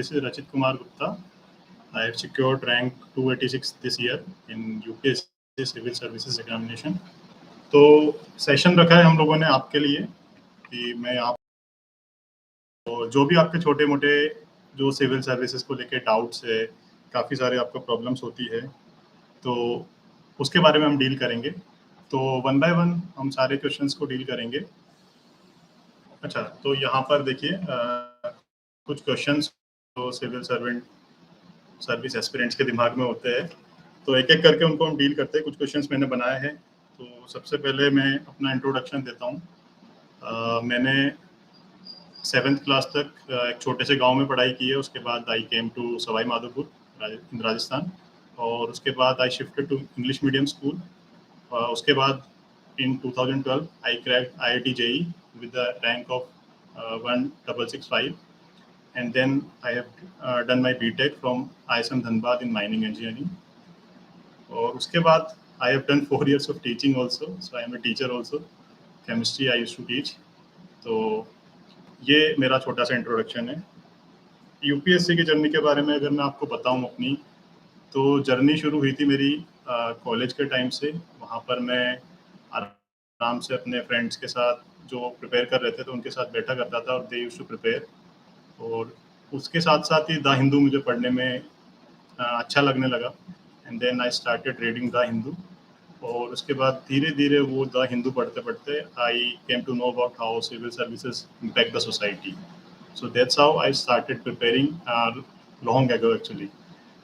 This is Rachit Kumar Gupta. I have secured rank 286 this year in UPSC Civil Services Examination. तो session रखा है हम लोगों ने आपके लिए कि मैं आप तो जो भी आपके छोटे मोटे जो सिविल सर्विसेज को लेके डाउट्स है, काफ़ी सारे आपको प्रॉब्लम्स होती है, तो उसके बारे में हम डील करेंगे। तो वन बाय वन हम सारे क्वेश्चंस को डील करेंगे। अच्छा, तो यहाँ पर देखिए कुछ क्वेश्चंस तो सिविल सर्विस एस्पिरेंट्स के दिमाग में होते हैं, तो एक एक करके उनको हम डील करते हैं। कुछ क्वेश्चंस मैंने बनाए हैं। तो सबसे पहले मैं अपना इंट्रोडक्शन देता हूँ। मैंने 7th क्लास तक एक छोटे से गांव में पढ़ाई की है। उसके बाद I came to Sawai Madhopur in Rajasthan, और उसके बाद I shifted to English medium school. उसके बाद in 2012 I cracked IIT JEE with the rank of 1665, and then I have done my BTech from ISM Dhanbad in mining engineering. और उसके बाद I have done 4 years of teaching also, so I am a teacher also. Chemistry I used to teach. तो ये मेरा छोटा सा introduction है। UPSC की जर्नी के बारे में अगर मैं आपको बताऊं अपनी, तो जर्नी शुरू हुई थी मेरी कॉलेज के टाइम से। वहाँ पर मैं आराम से अपने फ्रेंड्स के साथ जो प्रिपेयर कर रहे थे तो उनके साथ बैठा करता था, और दे यूज्ड टू प्रिपेयर। और उसके साथ साथ ही द हिंदू मुझे पढ़ने में अच्छा लगने लगा, and then I started reading the Hindu. और उसके बाद धीरे धीरे वो द हिंदू पढ़ते पढ़ते I came to know about how civil services impact the society. So that's how I started preparing long ago actually.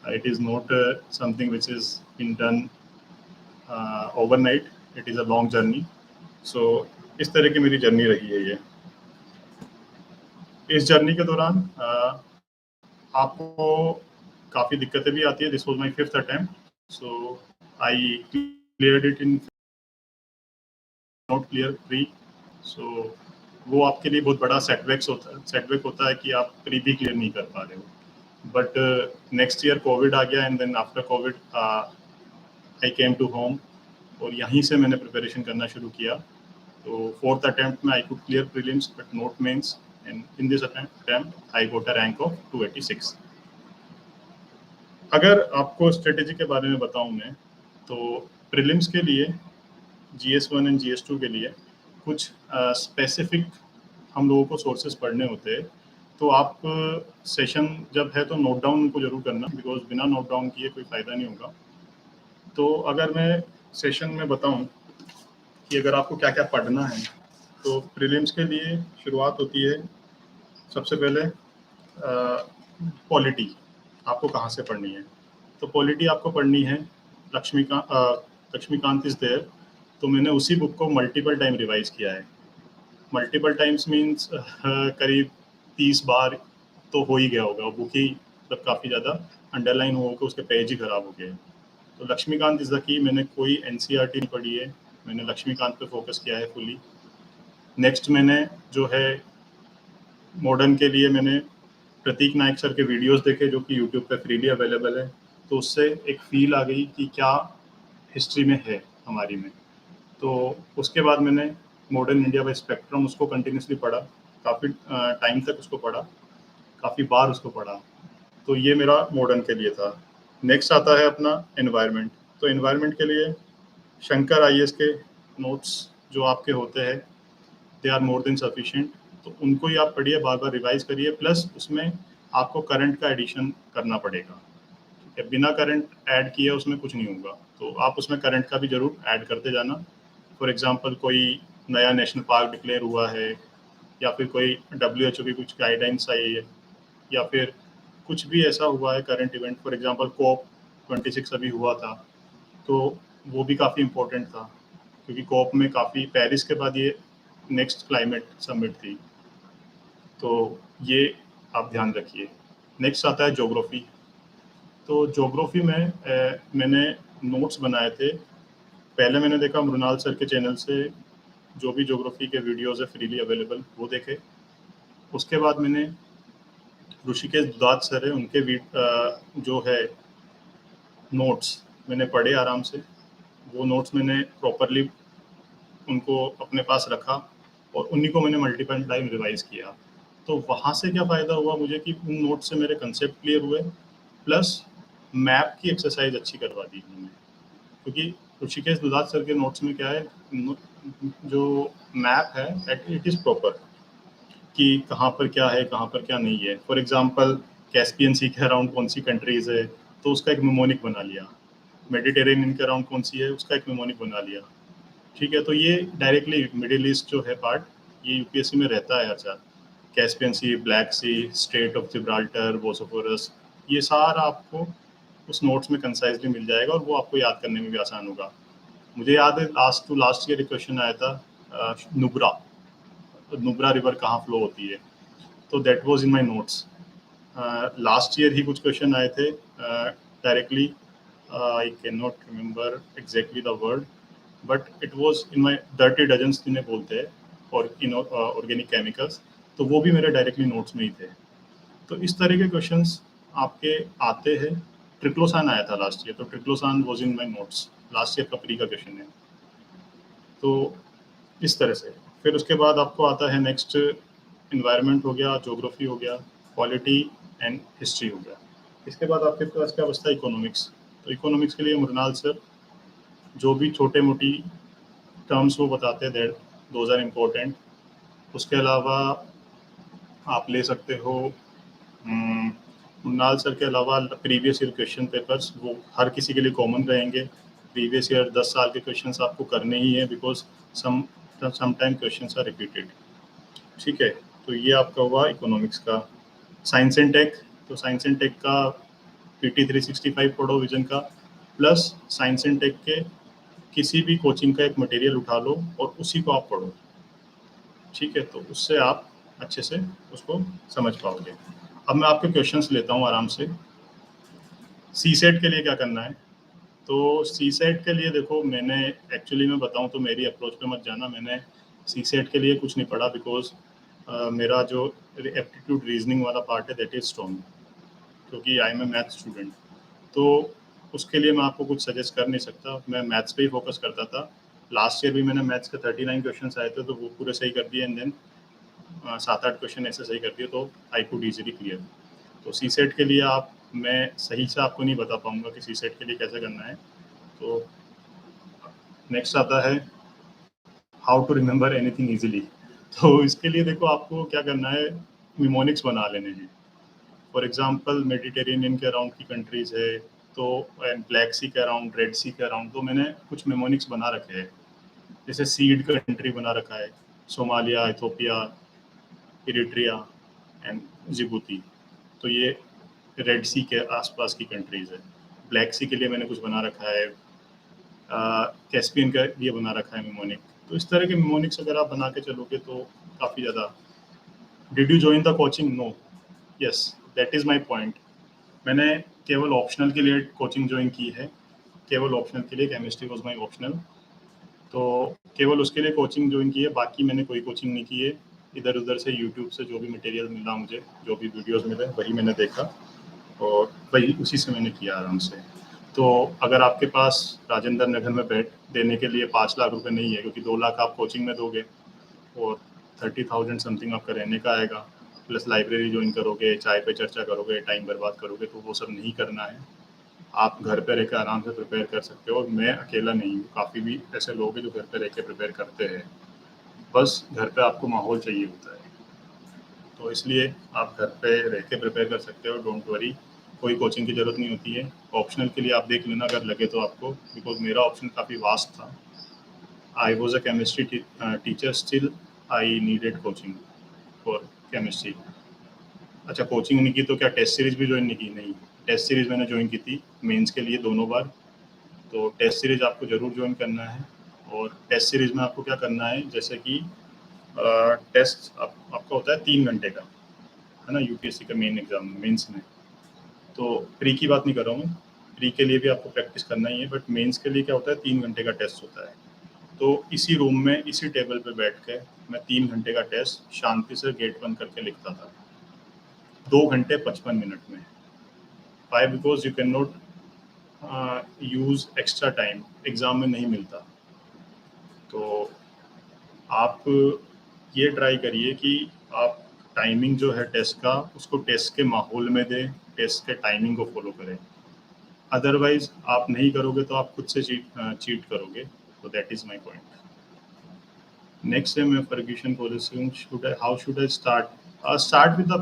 It is not something which is been done overnight. It is a long journey. So इस तरह की मेरी journey रही है ये। इस journey के दौरान आपको काफ़ी दिक्कतें भी आती है। This was my 5th attempt, so I cleared it in not clear pre. So वो आपके लिए बहुत बड़ा सेटबैक होता है कि आप प्री भी क्लियर नहीं कर पा रहे हो। बट नेक्स्ट ईयर कोविड आ गया, and then after COVID I came to home, और यहीं से मैंने प्रिपरेशन करना शुरू किया। तो 4th अटेम्प्ट में I could clear prelims but not mains, and in this attempt I got a rank of 286। अगर आपको स्ट्रेटेजी के बारे में बताऊं मैं, तो प्रीलिम्स के लिए GS1 एंड GS2 के लिए कुछ स्पेसिफिक हम लोगों को सोर्सेज पढ़ने होते हैं। तो आप सेशन जब है तो नोट डाउन उनको जरूर करना, बिकॉज बिना नोट डाउन किए कोई फ़ायदा नहीं होगा। तो अगर मैं सेशन में बताऊं कि अगर आपको क्या क्या पढ़ना है, तो प्रीलिम्स के लिए शुरुआत होती है सबसे पहले पॉलिटी आपको कहाँ से पढ़नी है। तो पॉलिटी आपको पढ़नी है लक्ष्मीकांत इज देयर। तो मैंने उसी बुक को मल्टीपल टाइम रिवाइज किया है। मल्टीपल टाइम्स मीन्स करीब 30 बार तो हो ही गया होगा। बुक ही मतलब काफ़ी ज़्यादा अंडरलाइन हो के उसके पेज ही खराब हो गए। तो लक्ष्मीकांत इज़ द की। मैंने कोई NCERT नहीं पढ़ी है, मैंने लक्ष्मीकांत पे फोकस किया है फुली। नेक्स्ट मैंने जो है मॉडर्न के लिए मैंने प्रतीक नायक सर के वीडियोस देखे, जो कि यूट्यूब पे फ्रीली अवेलेबल है। तो उससे एक फील आ गई कि क्या हिस्ट्री में है हमारी में। तो उसके बाद मैंने मॉडर्न इंडिया बाय स्पेक्ट्रम उसको कंटिन्यूसली पढ़ा, काफ़ी टाइम तक उसको पढ़ा, काफ़ी बार उसको पढ़ा। तो ये मेरा मॉडर्न के लिए था। नेक्स्ट आता है अपना एनवायरनमेंट। तो एनवायरनमेंट के लिए शंकर IAS के नोट्स जो आपके होते हैं, they are more than sufficient. तो उनको ही आप पढ़िए, बार बार रिवाइज करिए, प्लस उसमें आपको करंट का एडिशन करना पड़ेगा। ठीक है, बिना करंट ऐड किए उसमें कुछ नहीं होगा, तो आप उसमें करंट का भी जरूर ऐड करते जाना। फॉर एग्जांपल कोई नया नेशनल पार्क डिक्लेयर हुआ है, या फिर कोई WHO की कुछ गाइडलाइंस आई है, या फिर कुछ भी ऐसा हुआ है current event. For example COP26 अभी हुआ था, तो वो भी काफ़ी इम्पोर्टेंट था, क्योंकि COP में काफ़ी पेरिस के बाद ये नेक्स्ट क्लाइमेट समिट थी। तो ये आप ध्यान रखिए। नेक्स्ट आता है ज्योग्राफी। तो ज्योग्राफी में मैंने नोट्स बनाए थे। पहले मैंने देखा मृणाल सर के चैनल से जो भी ज्योग्राफी के वीडियोस है फ्रीली अवेलेबल, वो देखे। उसके बाद मैंने ऋषिकेश दुधात सर है, उनके जो है नोट्स मैंने पढ़े आराम से। वो नोट्स मैंने प्रॉपरली उनको अपने पास रखा, और उन्हीं को मैंने मल्टीपल टाइम रिवाइज किया। तो वहाँ से क्या फ़ायदा हुआ मुझे कि उन नोट से मेरे कंसेप्ट क्लियर हुए, प्लस मैप की एक्सरसाइज अच्छी करवा दी उन्होंने। क्योंकि ऋषिकेश दुधात सर के नोट्स में क्या है, जो मैप है इट इज़ प्रॉपर कि कहाँ पर क्या है, कहाँ पर क्या नहीं है। फॉर एग्जांपल कैस्पियन सी के अराउंड कौन सी कंट्रीज़ है, तो उसका एक निमोनिक बना लिया। मेडिटेरेनियन के अराउंड कौन सी है, उसका एक निमोनिक बना लिया। ठीक है, तो ये डायरेक्टली मिडिल ईस्ट जो है पार्ट, ये यूपीएससी में रहता है। अच्छा, Caspian sea, black sea, strait of Gibraltar, Bosphorus, ये सारा आपको उस नोट्स में कंसाइजली मिल जाएगा और वो आपको याद करने में भी आसान होगा। मुझे याद है लास्ट ईयर एक क्वेश्चन आया था, नुब्रा रिवर कहाँ फ्लो होती है, तो that was in my notes. Last year ही कुछ क्वेश्चन आए थे directly, I can not remember exactly the word, but it was in my dirty dozens जिन्हें बोलते हैं, और इन ऑर्गेनिक केमिकल्स, तो वो भी मेरे डायरेक्टली नोट्स में ही थे। तो इस तरह के क्वेश्चंस आपके आते हैं। ट्रिक्लोसान आया था लास्ट ईयर, तो triclosan was in my notes, last year का प्री का क्वेश्चन है। तो इस तरह से फिर उसके बाद आपको आता है नेक्स्ट, इन्वायरमेंट हो गया, ज्योग्राफी हो गया, पॉलिटी एंड हिस्ट्री हो गया। इसके बाद आपके पास क्या बचता है, इकोनॉमिक्स। तो इकोनॉमिक्स के लिए मृणाल सर जो भी छोटे मोटी टर्म्स वो बताते हैं, दैट दोज आर इम्पोर्टेंट। उसके अलावा आप ले सकते हो मृणाल सर के अलावा प्रीवियस ईयर क्वेश्चन पेपर्स, वो हर किसी के लिए कॉमन रहेंगे। प्रीवियस ईयर 10 साल के क्वेश्चंस आपको करने ही है, because sometime questions are repeated. ठीक है, तो ये आपका हुआ इकोनॉमिक्स का। साइंस एंड टेक, तो साइंस एंड टेक का PT 365 पढ़ो विजन का, प्लस साइंस एंड टेक के किसी भी कोचिंग का एक मटेरियल उठा लो और उसी को आप पढ़ो। ठीक है, तो उससे आप अच्छे से उसको समझ पाओगे। अब मैं आपके क्वेश्चंस लेता हूँ आराम से। सी सेट के लिए क्या करना है, तो सी सेट के लिए देखो, मैंने एक्चुअली मैं बताऊँ तो मेरी अप्रोच पे मत जाना, मैंने सी सेट के लिए कुछ नहीं पढ़ा, बिकॉज मेरा जो एप्टीट्यूड रीजनिंग वाला पार्ट है दैट इज स्ट्रॉन्ग, क्योंकि I am a math student. तो उसके लिए मैं आपको कुछ सजेस्ट कर नहीं सकता, मैं मैथ्स पे ही फोकस करता था। लास्ट ईयर भी मैंने मैथ्स के 39 क्वेश्चन आए थे, तो वो पूरे सही कर दिए, एंड देन 7-8 क्वेश्चन ऐसे सही कर दिए, तो आई कुड ईजिली क्लियर। तो सी सेट के लिए आप, मैं सही से आपको नहीं बता पाऊंगा कि सी सेट के लिए कैसे करना है। तो नेक्स्ट आता है how to remember anything easily. तो इसके लिए देखो आपको क्या करना है, निमोनिक्स बना लेने हैं। फॉर एग्जांपल मेडिटेरेनियन के अराउंड की कंट्रीज है, तो ब्लैक सी के अराउंड, रेड सी के अराउंड, तो मैंने कुछ निमोनिक्स बना रखे हैं। जैसे सीड कंट्री बना रखा है, Somalia, Ethiopia, Eritrea and Djibouti. तो ये रेड सी के आसपास की कंट्रीज है। ब्लैक सी के लिए मैंने कुछ बना रखा है, कैस्पियन का ये बना रखा है निमोनिक। तो इस तरह के निमोनिक्स अगर आप बना के चलोगे तो काफ़ी ज़्यादा। Did you join the coaching? No. Yes, that is my point. मैंने केवल ऑप्शनल के लिए कोचिंग ज्वाइन की है, केवल ऑप्शनल के लिए, केमिस्ट्री वॉज माई ऑप्शनल, तो केवल उसके लिए कोचिंग ज्वाइन की है, बाकी मैंने कोई कोचिंग नहीं की है। इधर उधर से यूट्यूब से जो भी मटेरियल मिला मुझे, जो भी वीडियोस मिले, वही मैंने देखा और वही उसी से मैंने किया आराम से। तो अगर आपके पास राजेंद्र नगर में बैठ देने के लिए 5 लाख रुपए नहीं है, क्योंकि 2 लाख आप कोचिंग में दोगे और 30,000 समथिंग आपका रहने का आएगा, प्लस लाइब्रेरी ज्वाइन करोगे, चाय पे चर्चा करोगे, टाइम बर्बाद करोगे, तो वो सब नहीं करना है। आप घर पे रहकर आराम से प्रिपेयर कर सकते हो, और मैं अकेला नहीं हूँ, काफ़ी भी ऐसे लोग हैं जो घर पे रह के प्रिपेयर करते हैं। बस घर पे आपको माहौल चाहिए होता है, तो इसलिए आप घर पे रह के प्रिपेयर कर सकते हो, डोंट वरी। कोई कोचिंग की ज़रूरत नहीं होती है। ऑप्शनल के लिए आप देख लेना अगर लगे तो आपको, बिकॉज मेरा ऑप्शन काफ़ी वास्ट था। I was a chemistry teacher, still I needed coaching for chemistry. अच्छा, कोचिंग नहीं की तो क्या टेस्ट सीरीज भी ज्वाइन नहीं की? नहीं, टेस्ट सीरीज मैंने ज्वाइन की थी मेंस के लिए दोनों बार। तो टेस्ट सीरीज आपको ज़रूर ज्वाइन करना है। और टेस्ट सीरीज में आपको क्या करना है, जैसे कि टेस्ट आपका होता है 3 घंटे का, है ना, यूपीएससी का मेन एग्जाम मेंस में। तो प्री की बात नहीं कर रहा हूँ, प्री के लिए भी आपको प्रैक्टिस करना ही है, बट मेंस के लिए क्या होता है, 3 घंटे का टेस्ट होता है। तो इसी रूम में, इसी टेबल पे बैठ के मैं 3 घंटे का टेस्ट शांति से गेट बंद करके लिखता था, 2 घंटे 55 मिनट में। Why? Because you can not use extra time, exam में नहीं मिलता। तो आप ये ट्राई करिए कि आप टाइमिंग जो है टेस्ट का उसको टेस्ट के माहौल में दे, टेस्ट के टाइमिंग को फॉलो करें। अदरवाइज आप नहीं करोगे तो आप खुद से चीट करोगे। तो that is my point. Next है मैं Ferguson policy how should I start with the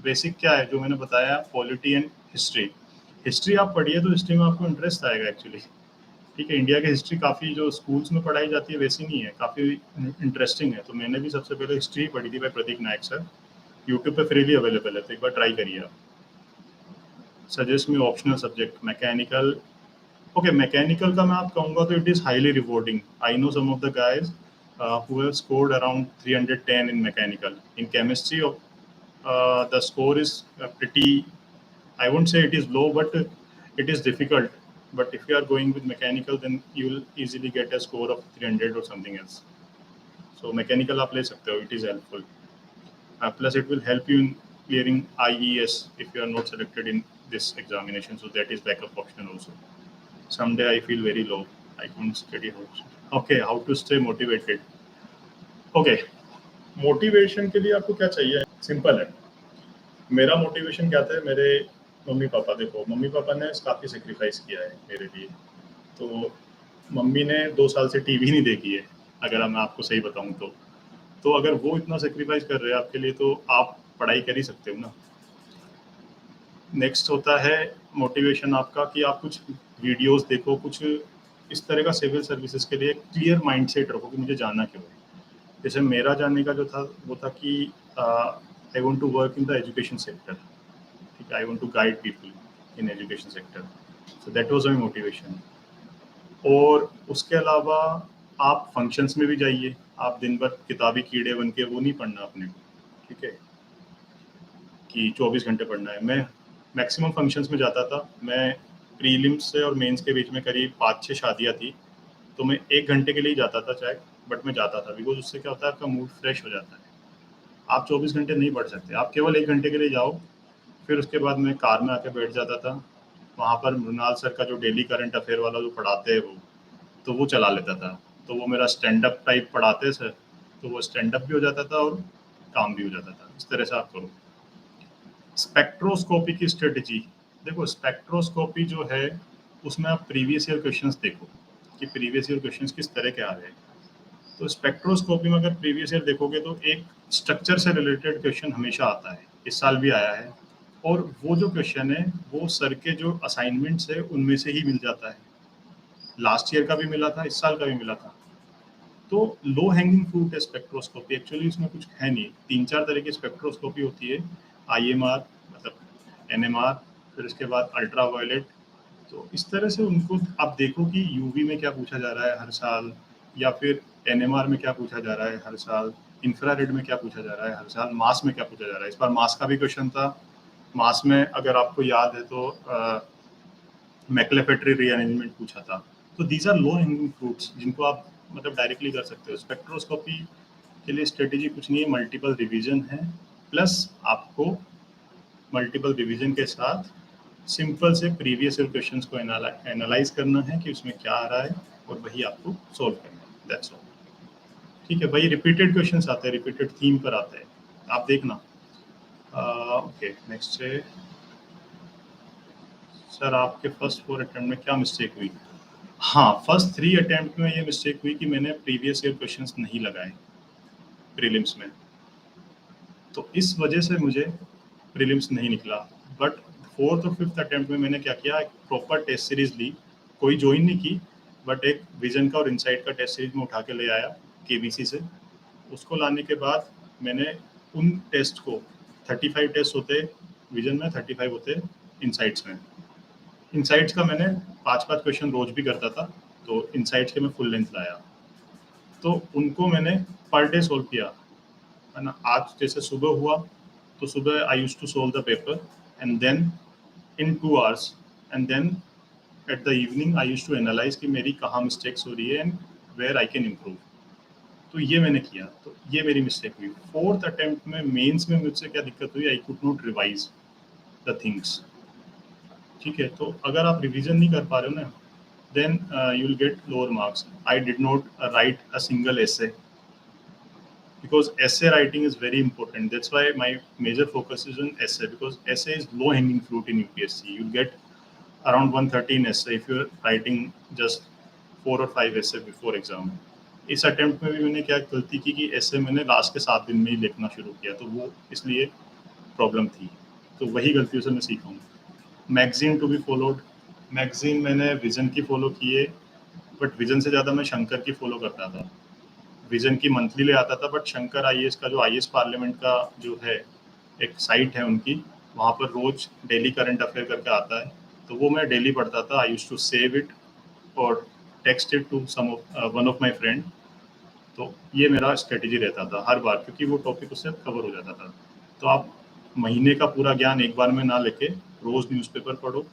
basic क्या है जो मैंने बताया, पॉलिटी एंड हिस्ट्री। हिस्ट्री आप पढ़िए तो हिस्ट्री में आपको इंटरेस्ट आएगा एक्चुअली। ठीक है, इंडिया की हिस्ट्री काफ़ी जो स्कूल्स में पढ़ाई जाती है वैसी नहीं है, काफ़ी इंटरेस्टिंग है। तो मैंने भी सबसे पहले हिस्ट्री पढ़ी थी by Pradeep Nayak sir, YouTube पे फ्रीली अवेलेबल है, तो एक बार ट्राई करिए आप। Suggest me optional subject mechanical. Okay, mechanical का मैं आप कहूँगा तो it is highly rewarding. I know some of the guys who have scored around 310 in mechanical. In chemistry, the score is pretty, I won't say it is low, but it is difficult. But if you are going with mechanical, then you will easily get a score of 300 or something else. So mechanical आप ले सकते हो, it is helpful. Plus it will help you in clearing IES if you are not selected in this examination. So that is backup option also. Someday I feel very low. I can't study how. Okay, how to stay motivated. Okay, motivation के लिए आपको क्या चाहिए? Simple है। मेरा motivation क्या था, मेरे मम्मी पापा, देखो मम्मी पापा ने काफ़ी सेक्रीफाइस किया है मेरे लिए। तो मम्मी ने 2 साल से टीवी नहीं देखी है, अगर मैं आपको सही बताऊं तो अगर वो इतना सेक्रीफाइस कर रहे हैं आपके लिए तो आप पढ़ाई कर ही सकते हो ना। नेक्स्ट होता है मोटिवेशन आपका कि आप कुछ वीडियोस देखो, कुछ इस तरह का सिविल सर्विसेज के लिए क्लियर माइंडसेट रखो कि मुझे जाना क्यों है। जैसे मेरा जानने का जो था वो था कि I want to work in the education sector. ठीक है, I want to guide people in education sector. So that was my motivation. और उसके अलावा आप फंक्शंस में भी जाइए, आप दिन भर किताबी कीड़े बन के वो नहीं पढ़ना अपने को। ठीक है, कि 24 घंटे पढ़ना है। मैं मैक्सिमम फंक्शंस में जाता था। मैं प्रीलिम्स से और मेंस के बीच में करीब 5-6 शादियाँ थी, तो मैं 1 घंटे के लिए जाता था चाहे, बट मैं जाता था बिकॉज उससे क्या होता है आपका मूड फ्रेश हो जाता है। आप 24 घंटे नहीं पढ़ सकते, आप केवल 1 घंटे के लिए जाओ। फिर उसके बाद मैं कार में आके बैठ जाता था, वहाँ पर मृणाल सर का जो डेली करंट अफेयर वाला जो पढ़ाते हैं वो, तो वो चला लेता था। तो वो मेरा स्टैंड अप टाइप पढ़ाते सर, तो वो स्टैंड अप भी हो जाता था और काम भी हो जाता था। इस तरह से आप करो। स्पेक्ट्रोस्कोपी की स्ट्रेटजी, देखो स्पेक्ट्रोस्कोपी जो है उसमें आप प्रीवियस ईयर क्वेश्चंस देखो कि प्रीवियस ईयर क्वेश्चंस किस तरह के आ रहे हैं। तो स्पेक्ट्रोस्कोपी में अगर प्रीवियस ईयर देखोगे तो एक स्ट्रक्चर से रिलेटेड क्वेश्चन हमेशा आता है, इस साल भी आया है। और वो जो क्वेश्चन है वो सर के जो असाइनमेंट्स है उनमें से ही मिल जाता है। लास्ट ईयर का भी मिला था, इस साल का भी मिला था। तो लो हैंगिंग फ्रूट है स्पेक्ट्रोस्कोपी। एक्चुअली इसमें कुछ है नहीं, 3-4 तरह की स्पेक्ट्रोस्कोपी होती है। IMR मतलब NMR, फिर उसके बाद अल्ट्रा वायलेट। तो इस तरह से उनको आप देखो कि यूवी में क्या पूछा जा रहा है हर साल, या फिर NMR में क्या पूछा जा रहा है हर साल, इंफ्रारेड में क्या पूछा जा रहा है हर साल, मास में क्या पूछा जा रहा है। इस बार मास का भी क्वेश्चन था। मास में अगर आपको याद है तो मैक्लेफेट्री रीअरेंजमेंट पूछा था। तो these are low hanging fruits जिनको आप मतलब डायरेक्टली कर सकते हो। स्पेक्ट्रोस्कोपी के लिए स्ट्रेटेजी कुछ नहीं है, मल्टीपल रिवीजन है, प्लस आपको मल्टीपल रिवीजन के साथ सिंपल से प्रीवियस ईयर क्वेश्चंस को एनालाइज करना है कि उसमें क्या आ रहा है और वही आपको सोल्व करना है। That's all. ठीक है भाई, रिपीटेड क्वेश्चंस आते हैं, रिपीटेड थीम पर आते हैं, आप देखना। ओके, नेक्स्ट है सर आपके फर्स्ट 4 अटेम्प्ट में क्या मिस्टेक हुई? हाँ, फर्स्ट 3 अटेम्प्ट में ये मिस्टेक हुई कि मैंने प्रीवियस ईयर क्वेश्चंस नहीं लगाए प्रीलिम्स में, तो इस वजह से मुझे प्रीलिम्स नहीं निकला। बट 4th और 5th अटेम्प्ट में मैंने क्या किया, एक प्रॉपर टेस्ट सीरीज ली, कोई ज्वाइन नहीं की, बट एक विजन का और इनसाइट का टेस्ट सीरीज में उठा के ले आया KBC से। उसको लाने के बाद मैंने उन टेस्ट को 35 टेस्ट होते विजन में, 35 होते इनसाइट्स में। इनसाइट्स का मैंने 5-5 क्वेश्चन रोज भी करता था, तो इनसाइट्स के मैं फुल लेंथ लाया। तो उनको मैंने पर डे सोल्व किया, है ना। आज जैसे सुबह हुआ तो सुबह I used to solve the paper and then in 2 hours, and then at the evening I used to analyse कि मेरी कहाँ मिस्टेक्स हो रही है and where I can improve. तो ये मैंने किया, तो ये मेरी मिस्टेक हुई। 4th अटेम्प्ट में मेंस में मुझसे क्या दिक्कत हुई, I could not revise the things. ठीक है, तो अगर आप रिवीजन नहीं कर पा रहे हो ना, then you will get lower marks. I did not write a single essay because essay writing is very important. That's why my major focus is on essay, because essay is low hanging fruit in UPSC. You'll get around 130 in essay if you're writing just 4 or 5 essay before exam. इस attempt में भी मैंने क्या गलती की कि essay मैंने last के 7 दिन में ही लिखना शुरू किया, तो वो इसलिए प्रॉब्लम थी, तो वही गलतियों से मैं सीखा हूँ. Magazine to be followed, magazine मैंने विजन की फॉलो किए, बट विजन से ज़्यादा मैं शंकर की फॉलो करता था. विजन की मंथली ले आता था, बट शंकर आईएएस का जो आईएएस पार्लियामेंट का जो है एक साइट है उनकी, वहाँ पर रोज डेली करंट अफेयर करके आता है, तो वो मैं डेली पढ़ता था. I used to save it और text it to one of my friend. तो ये मेरा स्ट्रेटेजी रहता था हर बार, क्योंकि वो टॉपिक उससे कवर हो जाता था. तो आप महीने का पूरा ज्ञान एक बार में ना लेके रोज न्यूज़पेपर पढ़ो.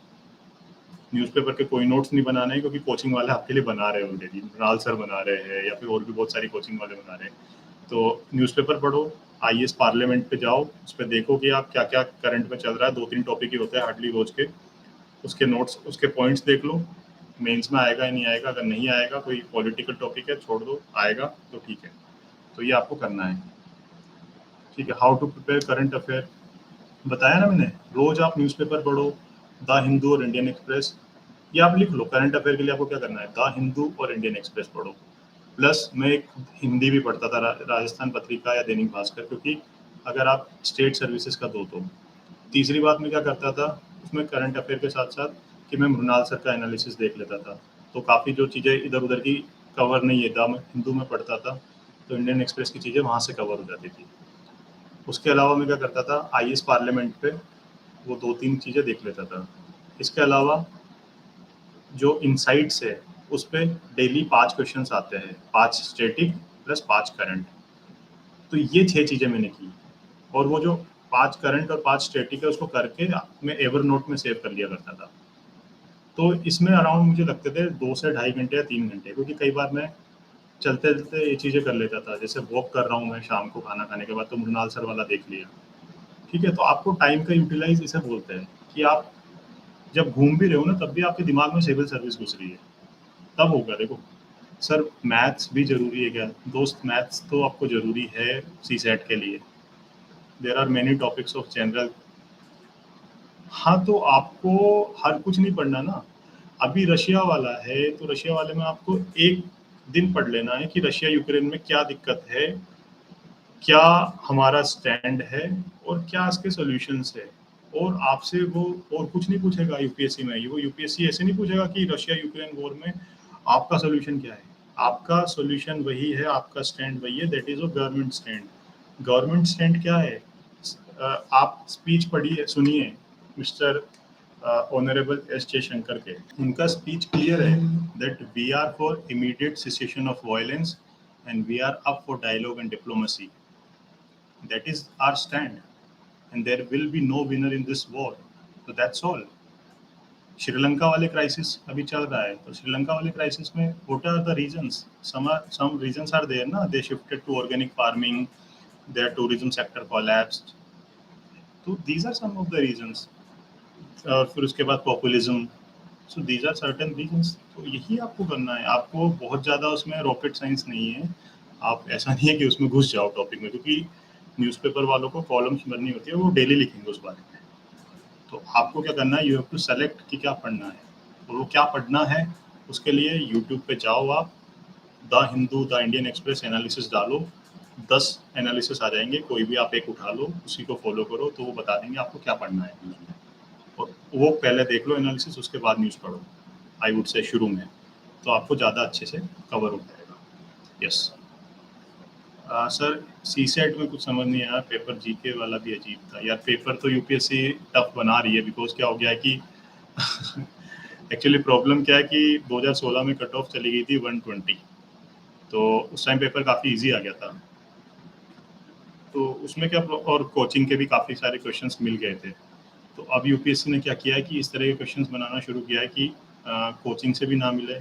न्यूज़पेपर के कोई नोट्स नहीं बनाने, क्योंकि कोचिंग वाले आपके लिए बना रहे हैं ऑलरेडी. मृणाल सर बना रहे हैं या फिर और भी बहुत सारी कोचिंग वाले बना रहे हैं. तो न्यूज़पेपर पढ़ो, आईएएस पार्लियामेंट पे जाओ, उस पर देखो कि आप क्या क्या करंट में चल रहा है. 2-3 टॉपिक ही होते हैं हार्डली रोज के. उसके नोट्स, उसके पॉइंट्स देख लो, मेंस में आएगा या नहीं आएगा. अगर नहीं आएगा, कोई पॉलिटिकल टॉपिक है, छोड़ दो. आएगा तो ठीक है. तो ये आपको करना है, ठीक है. How to prepare current affair बताया ना मैंने. रोज आप न्यूज़पेपर पढ़ो, द हिंदू और इंडियन एक्सप्रेस. ये आप लिख लो, करंट अफेयर के लिए आपको क्या करना है, द हिंदू और इंडियन एक्सप्रेस पढ़ो. प्लस मैं एक हिंदी भी पढ़ता था, राजस्थान पत्रिका या दैनिक भास्कर, क्योंकि अगर आप स्टेट सर्विसेज का दो तो. तीसरी बात मैं क्या करता था उसमें करंट अफेयर के साथ साथ, कि मैं मृणाल सर का एनालिसिस देख लेता था. तो काफ़ी जो चीज़ें इधर उधर की कवर नहीं है, द हिंदू में पढ़ता था, तो इंडियन एक्सप्रेस की चीज़ें वहाँ से कवर हो जाती थी. उसके अलावा मैं क्या करता था, आईएएस पार्लियामेंट पे वो 2-3 चीज़ें देख लेता था. इसके अलावा जो इनसाइट्स है उस पर डेली 5 क्वेश्चंस आते हैं, 5 स्टैटिक प्लस 5 करंट. तो ये 6 चीज़ें मैंने की, और वो जो 5 करंट और 5 स्टैटिक है उसको करके मैं एवर नोट में सेव कर लिया करता था. तो इसमें अराउंड मुझे लगते थे 2 से ढाई घंटे या 3 घंटे, क्योंकि कई बार मैं चलते चलते ये चीज़ें कर लेता था. जैसे वॉक कर रहा हूँ मैं शाम को खाना खाने के बाद, तो मृणाल सर वाला देख लिया, ठीक है. तो आपको टाइम का यूटिलाइज इसे बोलते हैं, कि आप जब घूम भी रहे हो ना, तब भी आपके दिमाग में सिविल सर्विस घुस रही है. तब होगा. देखो सर, मैथ्स भी जरूरी है क्या दोस्त? मैथ्स तो आपको जरूरी है सी सेट के लिए. There are many topics of general. हाँ, तो आपको हर कुछ नहीं पढ़ना ना. अभी रशिया वाला है, तो रशिया वाले में आपको एक दिन पढ़ लेना है कि रशिया यूक्रेन में क्या दिक्कत है, क्या हमारा स्टैंड है, और क्या इसके सॉल्यूशंस है. और आपसे वो और कुछ नहीं पूछेगा यूपीएससी में. वो यूपीएससी ऐसे नहीं पूछेगा कि रशिया यूक्रेन वॉर में आपका सॉल्यूशन क्या है. आपका सॉल्यूशन वही है, आपका स्टैंड वही है, that is a government stand. Government stand क्या है? आप स्पीच पढ़िए, सुनिए मिस्टर ऑनरेबल एस जयशंकर के. उनका स्पीच क्लियर है, that we are for immediate cessation of violence and we are up for dialogue and diplomacy. That is our stand, and there will be no winner in this war. So that's all. Sri Lanka वाले crisis अभी चल रहा है, तो श्रीलंका वाले crisis में what are the reasons? Some reasons are there ना. They shifted to organic farming, their tourism sector collapsed. तो these are some of the reasons. और फिर उसके बाद populism. So these are certain reasons. तो यही आपको करना है. आपको बहुत ज़्यादा उसमें रॉकेट साइंस नहीं है. आप ऐसा नहीं है कि उसमें घुस जाओ टॉपिक में, क्योंकि न्यूज़पेपर वालों को कॉलम्स भरनी होती है, वो डेली लिखेंगे उस बारे में. तो आपको क्या करना है, यू हैव टू सेलेक्ट कि क्या पढ़ना है. और वो क्या पढ़ना है उसके लिए यूट्यूब पे जाओ आप, the Hindu, the Indian express analysis डालो, 10 एनालिसिस आ जाएंगे, कोई भी आप एक उठा लो, उसी को फॉलो करो, तो वो बता देंगे आपको क्या पढ़ना है न्यूज़ में. और वो पहले देख लो एनालिसिस, उसके बाद न्यूज़ पढ़ो, आई वुड से शुरू में, तो आपको ज़्यादा अच्छे से कवर हो जाएगा. यस सर, सी सेट में कुछ समझ नहीं आया. पेपर जीके वाला भी अजीब था यार. पेपर तो यूपीएससी टफ बना रही है, बिकॉज क्या हो गया है कि एक्चुअली प्रॉब्लम क्या है कि 2016 में कट ऑफ चली गई थी 120, तो उस टाइम पेपर काफ़ी इजी आ गया था. तो उसमें क्या, और कोचिंग के भी काफ़ी सारे क्वेश्चंस मिल गए थे. तो अब यूपीएससी ने क्या किया है कि इस तरह के क्वेश्चंस बनाना शुरू किया है कि कोचिंग से भी ना मिले,